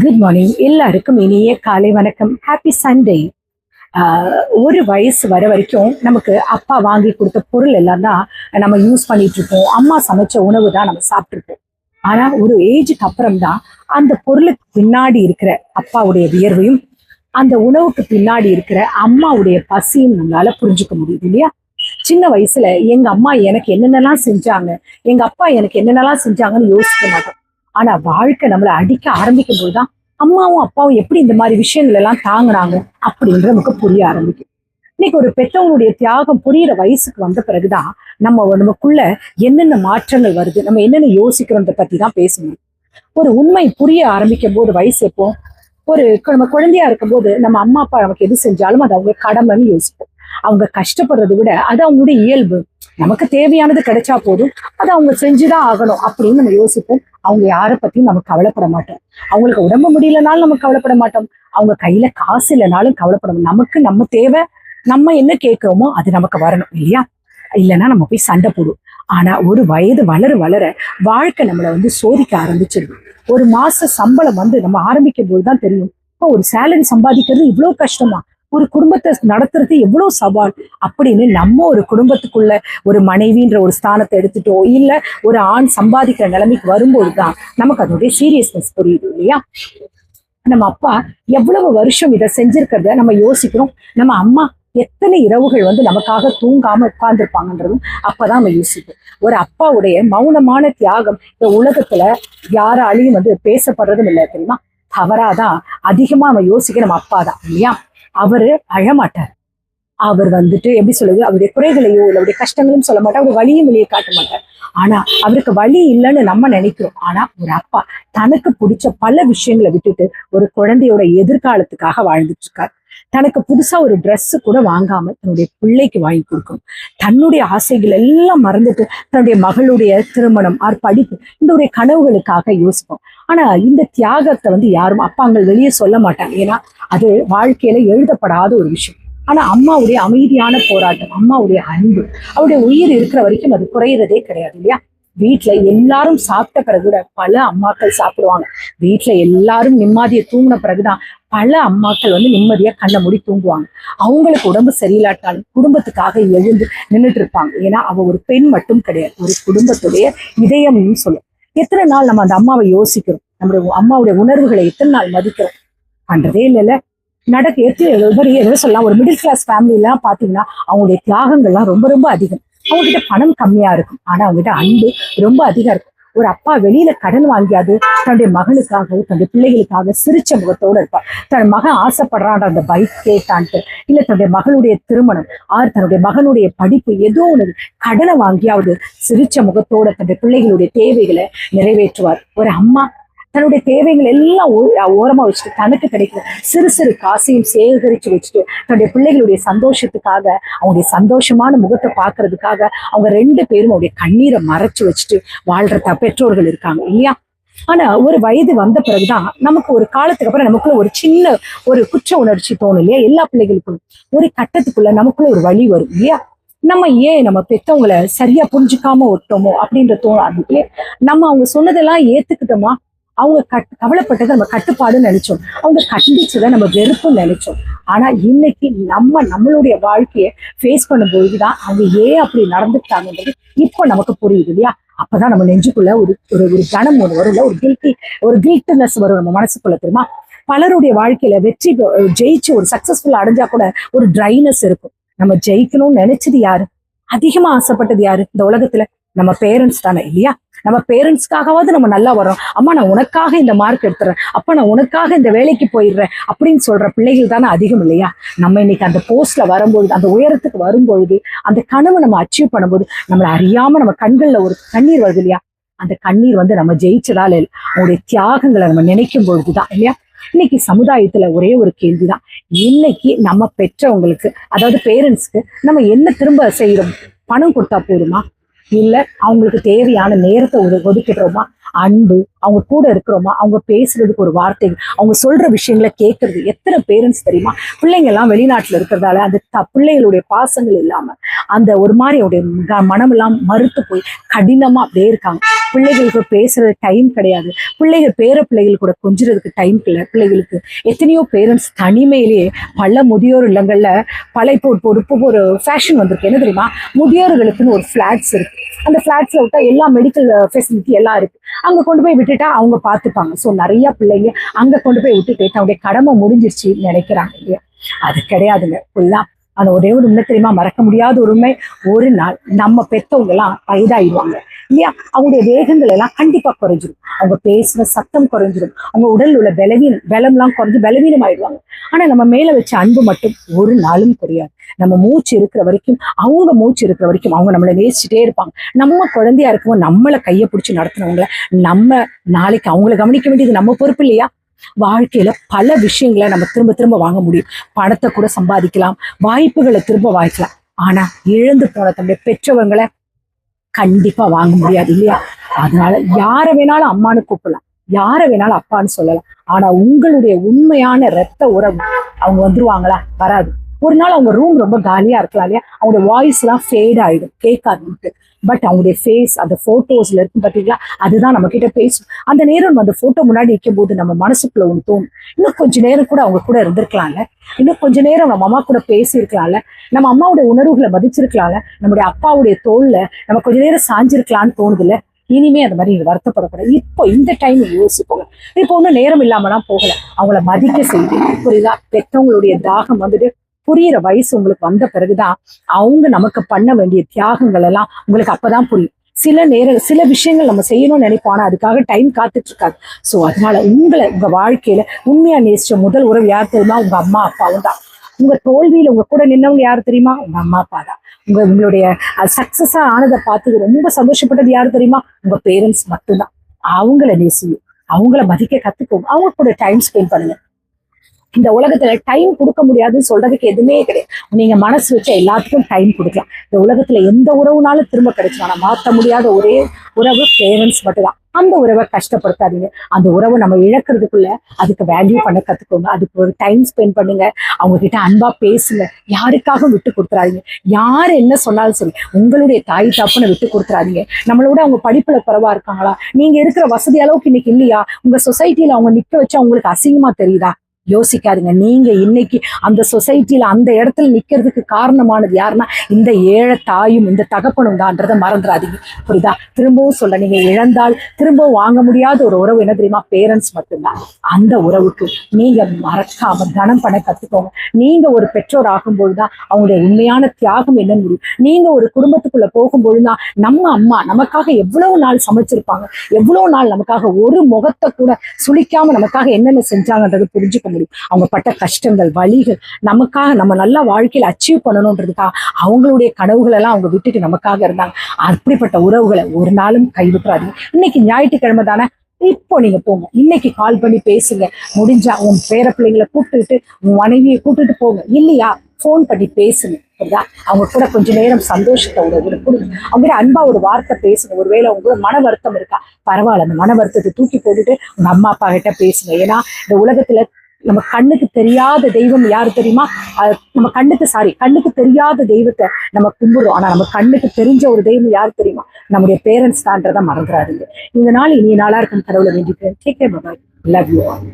Good morning. எல்லாருக்கும் இனிய காலை வணக்கம். Happy Sunday. ஒரு வயசு வர வரைக்கும் நமக்கு அப்பா வாங்கி கொடுத்த பொருள் எல்லாம் தான் நம்ம யூஸ் பண்ணிட்டு இருப்போம். அம்மா சமைச்ச உணவு தான் நம்ம சாப்பிட்டுருப்போம். ஆனா ஒரு ஏஜுக்கு அப்புறம் தான் அந்த பொருளுக்கு பின்னாடி இருக்கிற அப்பாவுடைய வியர்வையும் அந்த உணவுக்கு பின்னாடி இருக்கிற அம்மாவுடைய பசியும் நம்மளால புரிஞ்சுக்க முடியுது இல்லையா? சின்ன வயசுல எங்க அம்மா எனக்கு என்னென்னலாம் செஞ்சாங்க, எங்க அப்பா எனக்கு என்னென்னலாம் செஞ்சாங்கன்னு யோசிக்க மாட்டோம். ஆனா வாழ்க்கை நம்மளை அடிக்க ஆரம்பிக்கும் போதுதான் அம்மாவும் அப்பாவும் எப்படி இந்த மாதிரி விஷயங்கள் எல்லாம் தாங்குறாங்க அப்படின்ற நமக்கு புரிய ஆரம்பிக்கும். இன்னைக்கு ஒரு பெற்றவங்களுடைய தியாகம் புரியிற வயசுக்கு வந்த பிறகுதான் நமக்குள்ள என்னென்ன மாற்றங்கள் வருது, நம்ம என்னென்ன யோசிக்கிறோன்றத பத்தி தான் பேசணும். ஒரு உண்மை புரிய ஆரம்பிக்கும் போது வயசு எப்போ, நம்ம குழந்தையா இருக்கும்போது நம்ம அம்மா அப்பா நமக்கு எது செஞ்சாலும் அது அவங்க கடமைன்னு யோசிப்போம். அவங்க கஷ்டப்படுறதை விட அது அவங்களுடைய இயல்பு. நமக்கு தேவையானது கிடைச்சா போதும், அதை அவங்க செஞ்சுதான் ஆகணும் அப்படின்னு நம்ம யோசிப்போம். அவங்க யாரை பத்தியும் நம்ம கவலைப்பட மாட்டோம். அவங்களுக்கு உடம்பு முடியலனாலும் நம்ம கவலைப்பட மாட்டோம். அவங்க கையில காசு இல்லைனாலும் கவலைப்படணும். நமக்கு நம்ம தேவை, நம்ம என்ன கேட்கிறோமோ அது நமக்கு வரணும் இல்லையா? இல்லைன்னா நம்ம போய் சண்டை போடுவோம். ஆனா ஒரு வயது வளர வளர வாழ்க்கை நம்மளை சோதிக்க ஆரம்பிச்சிருது. ஒரு மாச சம்பளம் நம்ம ஆரம்பிக்கும் போதுதான் தெரியும், இப்போ ஒரு சேலரி சம்பாதிக்கிறது இவ்வளவு கஷ்டமா, ஒரு குடும்பத்தை நடத்துறது எவ்வளவு சவால் அப்படின்னு. நம்ம ஒரு குடும்பத்துக்குள்ள ஒரு மனைவின்ற ஒரு ஸ்தானத்தை எடுத்துட்டோம், இல்ல ஒரு ஆண் சம்பாதிக்கிற நிலைமைக்கு வரும்போதுதான் நமக்கு அதோடைய சீரியஸ்னஸ் புரியுது இல்லையா? நம்ம அப்பா எவ்வளவு வருஷம் இதை செஞ்சிருக்கிறத நம்ம யோசிக்கிறோம். நம்ம அம்மா எத்தனை இரவுகள் நமக்காக தூங்காம உட்கார்ந்துருப்பாங்கன்றதும் அப்பதான் நம்ம யோசிப்போம். ஒரு அப்பாவுடைய மௌனமான தியாகம் இந்த உலகத்துல யாராலையும் பேசப்படுறதும் இல்லை தெரியுமா? தவறாதான் அதிகமா நம்ம யோசிக்க நம்ம அப்பா தான் இல்லையா? அவரு அழமாட்டார். அவர் எப்படி சொல்லுது, அவருடைய குறைகளையோ இல்லை அவருடைய கஷ்டங்களையும் சொல்ல மாட்டார். அவர் வலியும் வெளியே காட்ட மாட்டார். ஆனா அவருக்கு வலி இல்லைன்னு நம்ம நினைக்கிறோம். ஆனா ஒரு அப்பா தனக்கு பிடிச்ச பல விஷயங்களை விட்டுட்டு ஒரு குழந்தையோட எதிர்காலத்துக்காக வாழ்ந்துட்டு இருக்கார். தனக்கு புதுசா ஒரு ட்ரெஸ் கூட வாங்காம தன்னுடைய பிள்ளைக்கு வாங்கி கொடுக்கும். தன்னுடைய ஆசைகள் எல்லாம் மறந்துட்டு தன்னுடைய மகளுடைய திருமணம் படிப்பு இந்த ஒரு கனவுகளுக்காக யோசிப்போம். ஆனா இந்த தியாகத்தை யாரும் அப்பாங்கள் வெளியே சொல்ல மாட்டாங்க. ஏன்னா அது வாழ்க்கையில எழுதப்படாத ஒரு விஷயம். ஆனா அம்மாவுடைய அமைதியான போராட்டம், அம்மாவுடைய அன்பு, அவருடைய உயிர் இருக்கிற வரைக்கும் அது குறையிறதே கிடையாது இல்லையா? வீட்டுல எல்லாரும் சாப்பிட்ட பிறகு கூட பல அம்மாக்கள் சாப்பிடுவாங்க. வீட்டுல எல்லாரும் நிம்மதியை தூங்கின பிறகுதான் பல அம்மாக்கள் நிம்மதியா கண்ணை மூடி தூங்குவாங்க. அவங்களுக்கு உடம்பு சரியில்லாட்டாலும் குடும்பத்துக்காக எழுந்து நின்றுட்டு இருப்பாங்க. ஏன்னா அவ ஒரு பெண் மட்டும் கிடையாது, ஒரு குடும்பத்துடைய இதயம்னு சொல்லும். எத்தனை நாள் நம்ம அந்த அம்மாவை யோசிக்கிறோம், நம்மளுடைய அம்மாவுடைய உணர்வுகளை எத்தனை நாள் மதிக்கிறோம்? பண்றதே இல்லைல்ல. எதோ சொல்லலாம். ஒரு மிடில் கிளாஸ் ஃபேமிலி எல்லாம் பாத்தீங்கன்னா அவங்களுடைய தியாகங்கள்லாம் ரொம்ப ரொம்ப அதிகம். அவங்க கிட்ட பணம் கம்மியா இருக்கும், ஆனா அவங்க கிட்ட அன்பு ரொம்ப அதிகம் இருக்கும். ஒரு அப்பா வெளியில கடன் வாங்கியாது தன்னுடைய மகனுக்காக தன்னுடைய பிள்ளைகளுக்காக சிரிச்ச முகத்தோடு இருப்பார். தன் மகன் ஆசைப்படுறான்ற அந்த பைக் கேட்டான்ட்டு, இல்ல தன்னுடைய மகளுடைய திருமணம் தன்னுடைய மகனுடைய படிப்பு ஏதோ ஒன்று கடனை வாங்கியாவது சிரிச்ச முகத்தோட தன்னுடைய பிள்ளைகளுடைய தேவைகளை நிறைவேற்றுவார். ஒரு அம்மா தன்னுடைய தேவைகள் எல்லாம் ஓரமா வச்சுட்டு தனக்கு கிடைக்கிற சிறு சிறு காசையும் சேகரிச்சு வச்சுட்டு தன்னுடைய பிள்ளைகளுடைய சந்தோஷத்துக்காக, அவங்களுடைய சந்தோஷமான முகத்தை பார்க்கறதுக்காக அவங்க 2 பேரும் அவருடைய கண்ணீரை மறைச்சு வச்சுட்டு வாழ்ற பெற்றோர்கள் இருக்காங்க இல்லையா? ஆனா ஒரு வயது வந்த பிறகுதான் நமக்கு ஒரு காலத்துக்கு அப்புறம் நமக்குள்ள ஒரு சின்ன ஒரு குற்ற உணர்ச்சி தோணும் இல்லையா? எல்லா பிள்ளைகளுக்கும் ஒரு கட்டத்துக்குள்ள நமக்குள்ள ஒரு வழி வரும் இல்லையா? நம்ம ஏன் நம்ம பெற்றவங்களை சரியா புரிஞ்சுக்காம விட்டோமோ அப்படின்ற தோணும். நம்ம அவங்க சொன்னதெல்லாம் ஏத்துக்கிட்டோமா? அவங்க கவலைப்பட்டதை நம்ம கட்டுப்பாடுன்னு நினைச்சோம், அவங்க கண்டிச்சதை நம்ம வெறுப்புன்னு நினைச்சோம். ஆனா இன்னைக்கு நம்மளுடைய வாழ்க்கையை ஃபேஸ் பண்ணும்பொழுதுதான் அவங்க ஏன் அப்படி நடந்துட்டாங்கன்றது இப்போ நமக்கு புரியுது இல்லையா? அப்பதான் நம்ம நெஞ்சுக்குள்ள ஒரு ஒரு கணம் ஒன்று வரும்ல, ஒரு கில்ட்னஸ் வரும் நம்ம மனசுக்குள்ள தெரியுமா? பலருடைய வாழ்க்கையில ஜெயிச்சு ஒரு சக்சஸ்ஃபுல்லா அடைஞ்சா கூட ஒரு ட்ரைனஸ் இருக்கும். நம்ம ஜெயிக்கணும்னு நினைச்சது யாரு? அதிகமா ஆசைப்பட்டது யாரு இந்த உலகத்துல? நம்ம பேரண்ட்ஸ் தானே இல்லையா? நம்ம பேரண்ட்ஸ்க்காகவாவது நம்ம நல்லா வரோம். அம்மா நான் உனக்காக இந்த மார்க் எடுத்துறேன், அப்ப நான் உனக்காக இந்த வேலைக்கு போயிடுறேன் அப்படின்னு சொல்ற பிள்ளைகள் தானே அதிகம் இல்லையா? நம்ம இன்னைக்கு அந்த போஸ்ட்ல வரும்பொழுது, அந்த உயரத்துக்கு வரும்பொழுது, அந்த கனவை நம்ம அச்சீவ் பண்ணும்போது நம்மளை அறியாம நம்ம கண்கள்ல ஒரு கண்ணீர் வருது இல்லையா? அந்த கண்ணீர் நம்ம ஜெயிச்சதால அவங்களுடைய தியாகங்களை நம்ம நினைக்கும் பொழுதுதான் இல்லையா? இன்னைக்கு சமுதாயத்துல ஒரே ஒரு கேள்விதான், இன்னைக்கு நம்ம பெற்றவங்களுக்கு, அதாவது பேரண்ட்ஸ்க்கு நம்ம என்ன திரும்ப செய்யறோம்? பணம் கொடுத்தா போதுமா? இல்ல அவங்களுக்கு தேவையான நேரத்தை ஒதுக்கிடுறோமா? அன்பு, அவங்க கூட இருக்கிறோமா, அவங்க பேசுறதுக்கு ஒரு வார்த்தை, அவங்க சொல்ற விஷயங்களை கேட்கறது. எத்தனை பேரண்ட்ஸ் தெரியுமா, பிள்ளைங்க எல்லாம் வெளிநாட்டுல இருக்கிறதால அந்த பிள்ளைகளுடைய பாசங்கள் இல்லாம அந்த ஒரு மாதிரி அவருடைய மனமெல்லாம் மறுத்து போய் கடினமா அப்படியே இருக்காங்க. பிள்ளைகளுக்கு பேசுறது டைம் கிடையாது, பிள்ளைகள் பேர பிள்ளைகள் கூட கொஞ்சிறதுக்கு டைம் இல்லை பிள்ளைகளுக்கு. எத்தனையோ பேரண்ட்ஸ் தனிமையிலேயே பல முதியோர் இல்லங்கள்ல பல இப்போ ஒரு ஃபேஷன் வந்திருக்கு, என்ன தெரியுமா, முதியோர்களுக்குன்னு ஒரு ஃபிளாட்ஸ் இருக்கு. அந்த ஃபிளாட்ஸ்ல விட்டா எல்லா மெடிக்கல் ஃபெசிலிட்டி எல்லாம் இருக்கு, அங்க கொண்டு போய் விட்டுட்டா அவங்க பார்த்துப்பாங்க. ஸோ நிறைய பிள்ளைங்க அங்க கொண்டு போய் விட்டுட்டு அவங்களுடைய கடமை முடிஞ்சிருச்சுன்னு நினைக்கிறாங்க இல்லையா? அது கிடையாதுங்க. ஃபுல்லா அந்த ஒரே ஒரு உண்மை தெரியுமா, மறக்க முடியாத ஒரு உண்மை, ஒரு நாள் நம்ம பெற்றவங்க எல்லாம் வயதாயிடுவாங்க இல்லையா? அவங்களுடைய வேகங்கள் எல்லாம் கண்டிப்பா குறைஞ்சிரும், அவங்க பேசுற சத்தம் குறைஞ்சிரும், அவங்க உடல் உள்ள பலம்லாம் குறைஞ்சு பலவீனம் ஆயிடுவாங்க. ஆனா நம்ம மேல வச்ச அன்பு மட்டும் ஒரு நாளும் குறையாது. நம்ம மூச்சு இருக்கிற வரைக்கும், அவங்க மூச்சு இருக்கிற வரைக்கும் அவங்க நம்மளை நேசிச்சுட்டே இருப்பாங்க. நம்ம குழந்தையா இருக்கும்போது நம்மளை கையை பிடிச்சி நடத்துனவங்கள நம்ம நாளைக்கு அவங்கள கவனிக்க வேண்டியது நம்ம பொறுப்பு இல்லையா? வாழ்க்கையில பல விஷயங்களை நம்ம திரும்ப திரும்ப வாங்க முடியும், பணத்தை கூட சம்பாதிக்கலாம், வாய்ப்புகளை திரும்ப வாங்கிக்கலாம். ஆனா இழந்து போன தன்னுடைய பெற்றவங்களை கண்டிப்பா வாங்க முடியாது இல்லையா? அதனால யாரை வேணாலும் அம்மான்னு கூப்பிடலாம், யாரை வேணாலும் அப்பான்னு சொல்லலாம். ஆனா உங்களுடைய உண்மையான இரத்த உறவு அவங்க வந்துருவாங்களா? வராது. ஒரு நாள் அவங்க ரூம் ரொம்ப காலியா இருக்கலாம் இல்லையா, அவங்களோட வாய்ஸ் எல்லாம் ஃபேட் ஆயிடும், கேட்காதுன்ட்டு. பட் அவங்களுடைய ஃபேஸ் அந்த போட்டோஸ்ல இருக்கும் பார்த்தீங்களா, அதுதான் நம்ம கிட்ட பேசும். அந்த நேரம் நம்ம அந்த போட்டோ முன்னாடி நிற்கும் போது நம்ம மனசுக்குள்ள ஒன்று தோணும், இன்னும் கொஞ்ச நேரம் கூட அவங்க கூட இருந்திருக்கலாம்ல, இன்னும் கொஞ்ச நேரம் நம்ம அம்மா கூட பேசி இருக்கலாம்ல, நம்ம அம்மாவுடைய உணர்வுகளை மதிச்சிருக்கலாம்ல, நம்முடைய அப்பாவுடைய தோல்ல நம்ம கொஞ்ச நேரம் சாஞ்சிருக்கலாம்னு தோணுதுல்ல. இனிமே அந்த மாதிரி நீங்க வருத்தப்படக்கூடாது. இப்போ இந்த டைம் யோசிப்போங்க. இப்போ ஒன்றும் நேரம் இல்லாமலாம் போகல, அவங்கள மதிக்க செய்து புரியுதா? பெற்றவங்களுடைய தாகம் வந்துட்டு புரியிற வயசு உங்களுக்கு வந்த பிறகுதான் அவங்க நமக்கு பண்ண வேண்டிய தியாகங்கள் எல்லாம் உங்களுக்கு அப்பதான் புரியும். சில விஷயங்கள் நம்ம செய்யணும்னு நினைப்போம், ஆனா அதுக்காக டைம் காத்துட்டு இருக்காது. ஸோ அதனால உங்க வாழ்க்கையில உண்மையா நேசிச்ச முதல் உறவு யார் தெரியுமா? உங்க அம்மா அப்பாவும் தான். உங்க தோல்வியில உங்க கூட நின்னவங்க யாரு தெரியுமா? உங்க அம்மா அப்பா தான். உங்களுடைய சக்சஸா ஆனதை பார்த்து ரொம்ப சந்தோஷப்பட்டது யாரு தெரியுமா? உங்க பேரண்ட்ஸ் மட்டும்தான். அவங்கள நேசியும், அவங்கள மதிக்க கத்துக்கோங்க, அவங்க கூட டைம் ஸ்பெண்ட் பண்ணுங்க. இந்த உலகத்துல டைம் கொடுக்க முடியாதுன்னு சொல்றதுக்கு எதுவுமே கிடையாது. நீங்க மனசு வச்ச எல்லாத்துக்கும் டைம் கொடுக்கலாம். இந்த உலகத்துல எந்த உறவுனாலும் திரும்ப கிடைக்கும், ஆனா மாற்ற முடியாத ஒரே உறவு பேரண்ட்ஸ் மட்டும்தான். அந்த உறவை கஷ்டப்படுத்தாதீங்க. அந்த உறவை நம்ம இழக்கிறதுக்குள்ள அதுக்கு வேல்யூ பண்ண கத்துக்கோங்க, அதுக்கு ஒரு டைம் ஸ்பெண்ட் பண்ணுங்க, அவங்க கிட்ட அன்பா பேசுங்க, யாருக்காக விட்டு கொடுத்துறாதீங்க. யார் என்ன சொன்னாலும் சரி, உங்களுடைய தாய் தப்புன்னு விட்டு கொடுத்துறாதீங்க. நம்மளோட அவங்க படிப்புல குறைவா இருக்காங்களா, நீங்க இருக்கிற வசதி அளவுக்கு இன்னைக்கு இல்லையா, உங்க சொசைட்டில அவங்க நிக்க வச்சா உங்களுக்கு அசிங்கமா தெரியுதா? யோசிக்காதுங்க. நீங்க இன்னைக்கு அந்த சொசைட்டில அந்த இடத்துல நிக்கிறதுக்கு காரணமானது யாருன்னா இந்த ஏழை தாயும் இந்த தகப்பனும் தான்றதை மறந்துடாதீங்க, புரியுதா? திரும்பவும் சொல்ல, நீங்க இழந்தால் திரும்பவும் வாங்க முடியாத ஒரு உறவு என்ன தெரியுமா? பேரண்ட்ஸ் மட்டும்தான். அந்த உறவுக்கு நீங்க மறக்காம தனம் பண்ண கத்துக்கோங்க. நீங்க ஒரு பெற்றோர் ஆகும்போதுதான் அவங்களுடைய உண்மையான தியாகம் என்னன்னு முடியும். நீங்க ஒரு குடும்பத்துக்குள்ள போகும்போதுதான் நம்ம அம்மா நமக்காக எவ்வளவு நாள் சமைச்சிருப்பாங்க, எவ்வளவு நாள் நமக்காக ஒரு முகத்தை கூட சுளிக்காம நமக்காக என்னென்ன செஞ்சாங்கன்றது புரிஞ்சுக்க முடியும். அவங்க பட்ட கஷ்டங்கள் வலிகள் நமக்காக நம்ம நல்லா வாழ்க்கையில அச்சீவ் பண்ணணும்ன்றதுக்காக அவங்களுடைய கனவுகள் எல்லாம் அவங்க விட்டுட்டு நமக்காக இருந்தாங்க. அப்படிப்பட்ட உறவுகளை ஒரு நாளும் கைவிட்டுறாதீங்க. இன்னைக்கு ஞாயிற்றுக்கிழமை தானே, இப்போ நீங்க போங்க, இன்னைக்கு கால் பண்ணி பேசுங்க. முடிஞ்சா உன் பேர பிள்ளைங்களை கூப்பிட்டுட்டு உன் மனைவியை கூப்பிட்டுட்டு போங்க, இல்லையா போன் பண்ணி பேசுங்க. அவங்க கூட கொஞ்ச நேரம் சந்தோஷத்தை கொடுங்க, அவங்க அன்பா ஒரு வார்த்தை பேசுங்க. ஒருவேளை அவங்க கூட மன வருத்தம் இருக்கா, பரவாயில்ல, அந்த மன வருத்தத்தை தூக்கி போட்டுட்டு உங்க அம்மா அப்பா கிட்ட பேசுங்க. ஏன்னா இந்த உலகத்துல நம்ம கண்ணுக்கு தெரியாத தெய்வம் யாரு தெரியுமா? நம்ம கண்ணுக்கு தெரியாத தெய்வத்தை நம்ம கும்பிடுறோம், ஆனா நம்ம கண்ணுக்கு தெரிஞ்ச ஒரு தெய்வம் யாரு தெரியுமா? நம்முடைய பேரண்ட்ஸ் தான்றதை மறந்துடாதீங்க. இந்த நாள் இனிய நாளா இருக்கும் கடவுளை வேண்டிக்கிறேன். Take care, bye bye, love you all.